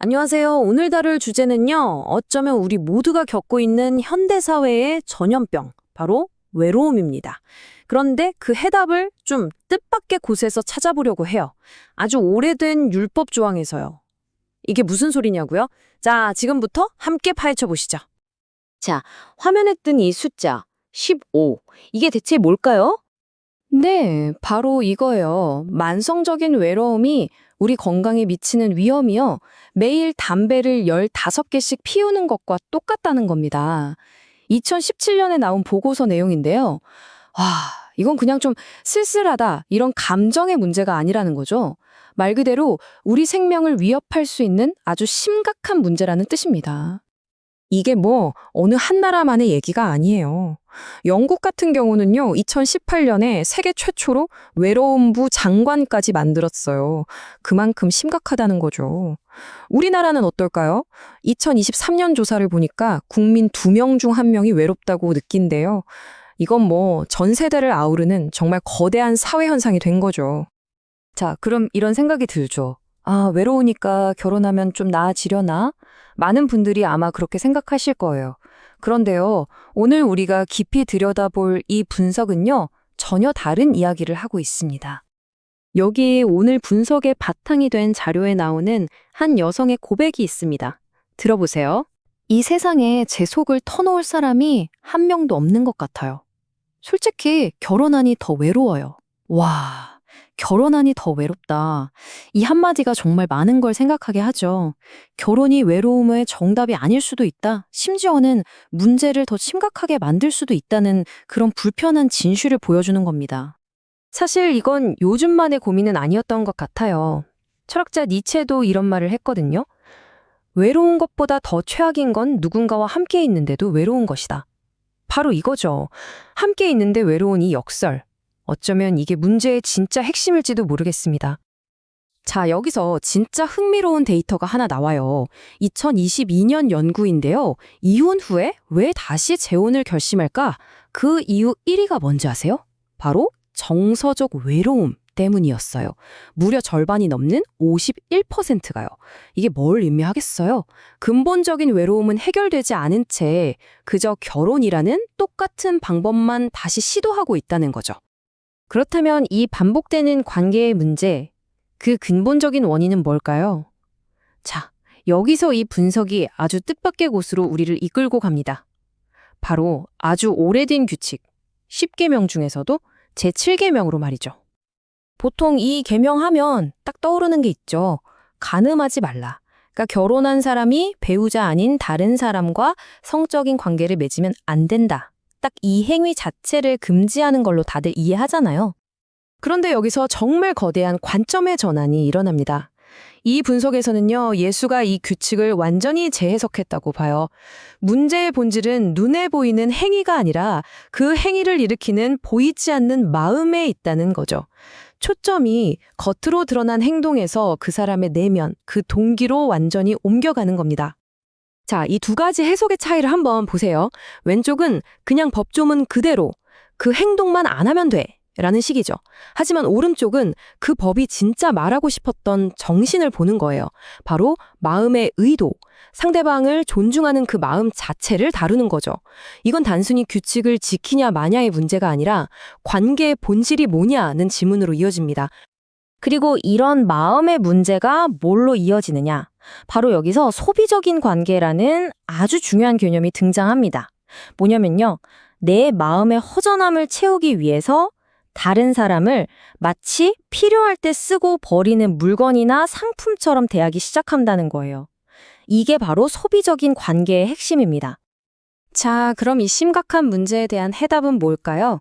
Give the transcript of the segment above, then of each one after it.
안녕하세요. 오늘 다룰 주제는요. 어쩌면 우리 모두가 겪고 있는 현대사회의 전염병, 바로 외로움입니다. 그런데 그 해답을 좀 뜻밖의 곳에서 찾아보려고 해요. 아주 오래된 율법 조항에서요. 이게 무슨 소리냐고요? 자, 지금부터 함께 파헤쳐 보시죠. 자, 화면에 뜬 이 숫자 15. 이게 대체 뭘까요? 네, 바로 이거예요. 만성적인 외로움이 우리 건강에 미치는 위험이요. 매일 담배를 15개씩 피우는 것과 똑같다는 겁니다. 2017년에 나온 보고서 내용인데요. 와, 이건 그냥 좀 쓸쓸하다, 이런 감정의 문제가 아니라는 거죠. 말 그대로 우리 생명을 위협할 수 있는 아주 심각한 문제라는 뜻입니다. 이게 어느 한 나라만의 얘기가 아니에요. 영국 같은 경우는요, 2018년에 세계 최초로 외로움부 장관까지 만들었어요. 그만큼 심각하다는 거죠. 우리나라는 어떨까요? 2023년 조사를 보니까 국민 2명 중 1명이 외롭다고 느낀대요. 이건 전 세대를 아우르는 정말 거대한 사회 현상이 된 거죠. 자, 그럼 이런 생각이 들죠. 아, 외로우니까 결혼하면 좀 나아지려나? 많은 분들이 아마 그렇게 생각하실 거예요. 그런데요, 오늘 우리가 깊이 들여다볼 이 분석은요, 전혀 다른 이야기를 하고 있습니다. 여기 오늘 분석의 바탕이 된 자료에 나오는 한 여성의 고백이 있습니다. 들어보세요. 이 세상에 제 속을 터놓을 사람이 한 명도 없는 것 같아요. 솔직히 결혼하니 더 외로워요. 와, 결혼하니 더 외롭다. 이 한마디가 정말 많은 걸 생각하게 하죠. 결혼이 외로움의 정답이 아닐 수도 있다. 심지어는 문제를 더 심각하게 만들 수도 있다는 그런 불편한 진실을 보여주는 겁니다. 사실 이건 요즘만의 고민은 아니었던 것 같아요. 철학자 니체도 이런 말을 했거든요. 외로운 것보다 더 최악인 건 누군가와 함께 있는데도 외로운 것이다. 바로 이거죠. 함께 있는데 외로운 이 역설. 어쩌면 이게 문제의 진짜 핵심일지도 모르겠습니다. 자, 여기서 진짜 흥미로운 데이터가 하나 나와요. 2022년 연구인데요. 이혼 후에 왜 다시 재혼을 결심할까? 그 이유 1위가 뭔지 아세요? 바로 정서적 외로움 때문이었어요. 무려 절반이 넘는 51%가요. 이게 뭘 의미하겠어요? 근본적인 외로움은 해결되지 않은 채 그저 결혼이라는 똑같은 방법만 다시 시도하고 있다는 거죠. 그렇다면 이 반복되는 관계의 문제, 그 근본적인 원인은 뭘까요? 자, 여기서 이 분석이 아주 뜻밖의 곳으로 우리를 이끌고 갑니다. 바로 아주 오래된 규칙, 10계명 중에서도 제7계명으로 말이죠. 보통 이 계명하면 딱 떠오르는 게 있죠. 간음하지 말라. 그러니까 결혼한 사람이 배우자 아닌 다른 사람과 성적인 관계를 맺으면 안 된다. 딱 이 행위 자체를 금지하는 걸로 다들 이해하잖아요. 그런데 여기서 정말 거대한 관점의 전환이 일어납니다. 이 분석에서는요, 예수가 이 규칙을 완전히 재해석했다고 봐요. 문제의 본질은 눈에 보이는 행위가 아니라 그 행위를 일으키는 보이지 않는 마음에 있다는 거죠. 초점이 겉으로 드러난 행동에서 그 사람의 내면, 그 동기로 완전히 옮겨가는 겁니다. 자, 이 두 가지 해석의 차이를 한번 보세요. 왼쪽은 그냥 법조문 그대로 그 행동만 안 하면 돼 라는 식이죠. 하지만 오른쪽은 그 법이 진짜 말하고 싶었던 정신을 보는 거예요. 바로 마음의 의도, 상대방을 존중하는 그 마음 자체를 다루는 거죠. 이건 단순히 규칙을 지키냐 마냐의 문제가 아니라 관계의 본질이 뭐냐는 질문으로 이어집니다. 그리고 이런 마음의 문제가 뭘로 이어지느냐? 바로 여기서 소비적인 관계라는 아주 중요한 개념이 등장합니다. 뭐냐면요, 내 마음의 허전함을 채우기 위해서 다른 사람을 마치 필요할 때 쓰고 버리는 물건이나 상품처럼 대하기 시작한다는 거예요. 이게 바로 소비적인 관계의 핵심입니다. 자, 그럼 이 심각한 문제에 대한 해답은 뭘까요?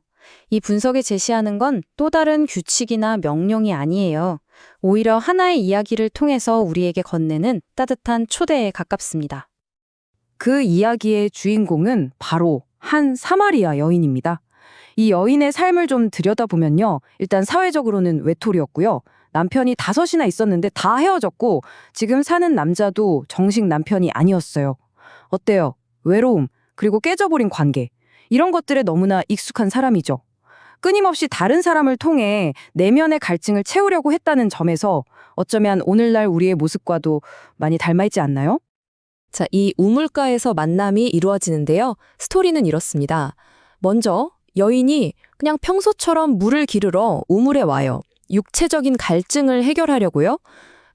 이 분석이 제시하는 건 또 다른 규칙이나 명령이 아니에요. 오히려 하나의 이야기를 통해서 우리에게 건네는 따뜻한 초대에 가깝습니다. 그 이야기의 주인공은 바로 한 사마리아 여인입니다. 이 여인의 삶을 좀 들여다보면요. 일단 사회적으로는 외톨이였고요. 남편이 5이나 있었는데 다 헤어졌고 지금 사는 남자도 정식 남편이 아니었어요. 어때요? 외로움, 그리고 깨져버린 관계. 이런 것들에 너무나 익숙한 사람이죠. 끊임없이 다른 사람을 통해 내면의 갈증을 채우려고 했다는 점에서 어쩌면 오늘날 우리의 모습과도 많이 닮아있지 않나요? 자, 이 우물가에서 만남이 이루어지는데요. 스토리는 이렇습니다. 먼저 여인이 그냥 평소처럼 물을 기르러 우물에 와요. 육체적인 갈증을 해결하려고요.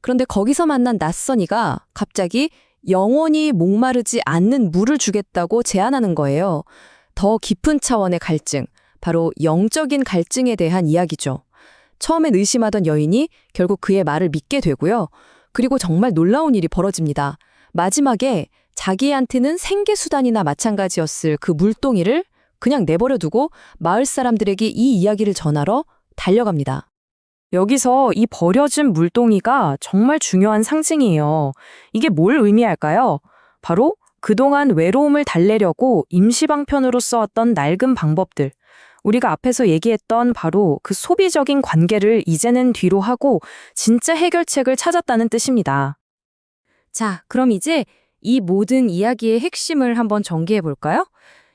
그런데 거기서 만난 낯선이가 갑자기 영원히 목마르지 않는 물을 주겠다고 제안하는 거예요. 더 깊은 차원의 갈증, 바로 영적인 갈증에 대한 이야기죠. 처음엔 의심하던 여인이 결국 그의 말을 믿게 되고요. 그리고 정말 놀라운 일이 벌어집니다. 마지막에 자기한테는 생계수단이나 마찬가지였을 그 물동이를 그냥 내버려 두고 마을 사람들에게 이 이야기를 전하러 달려갑니다. 여기서 이 버려진 물동이가 정말 중요한 상징이에요. 이게 뭘 의미할까요? 바로 그동안 외로움을 달래려고 임시방편으로 써왔던 낡은 방법들. 우리가 앞에서 얘기했던 바로 그 소비적인 관계를 이제는 뒤로 하고 진짜 해결책을 찾았다는 뜻입니다. 자, 그럼 이제 이 모든 이야기의 핵심을 한번 정리해 볼까요?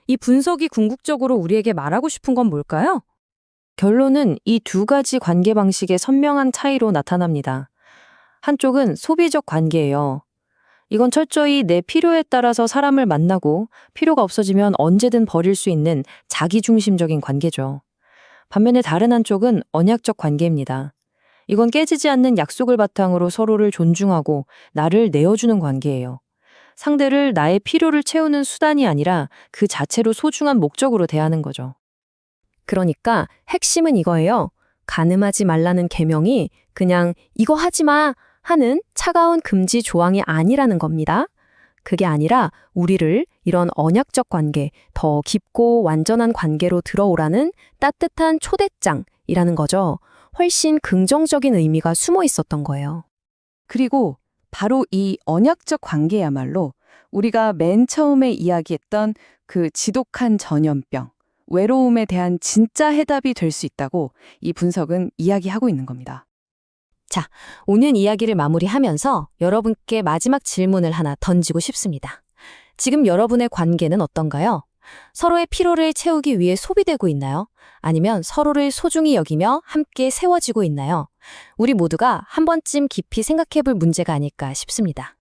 이 분석이 궁극적으로 우리에게 말하고 싶은 건 뭘까요? 결론은 이 두 가지 관계 방식의 선명한 차이로 나타납니다. 한쪽은 소비적 관계예요. 이건 철저히 내 필요에 따라서 사람을 만나고 필요가 없어지면 언제든 버릴 수 있는 자기중심적인 관계죠. 반면에 다른 한쪽은 언약적 관계입니다. 이건 깨지지 않는 약속을 바탕으로 서로를 존중하고 나를 내어주는 관계예요. 상대를 나의 필요를 채우는 수단이 아니라 그 자체로 소중한 목적으로 대하는 거죠. 그러니까 핵심은 이거예요. 가늠하지 말라는 계명이 그냥 이거 하지 마 하는 차가운 금지 조항이 아니라는 겁니다. 그게 아니라 우리를 이런 언약적 관계, 더 깊고 완전한 관계로 들어오라는 따뜻한 초대장이라는 거죠. 훨씬 긍정적인 의미가 숨어 있었던 거예요. 그리고 바로 이 언약적 관계야말로 우리가 맨 처음에 이야기했던 그 지독한 전염병, 외로움에 대한 진짜 해답이 될 수 있다고 이 분석은 이야기하고 있는 겁니다. 오늘 이야기를 마무리하면서 여러분께 마지막 질문을 하나 던지고 싶습니다. 지금 여러분의 관계는 어떤가요? 서로의 필요를 채우기 위해 소비되고 있나요? 아니면 서로를 소중히 여기며 함께 세워지고 있나요? 우리 모두가 한 번쯤 깊이 생각해 볼 문제가 아닐까 싶습니다.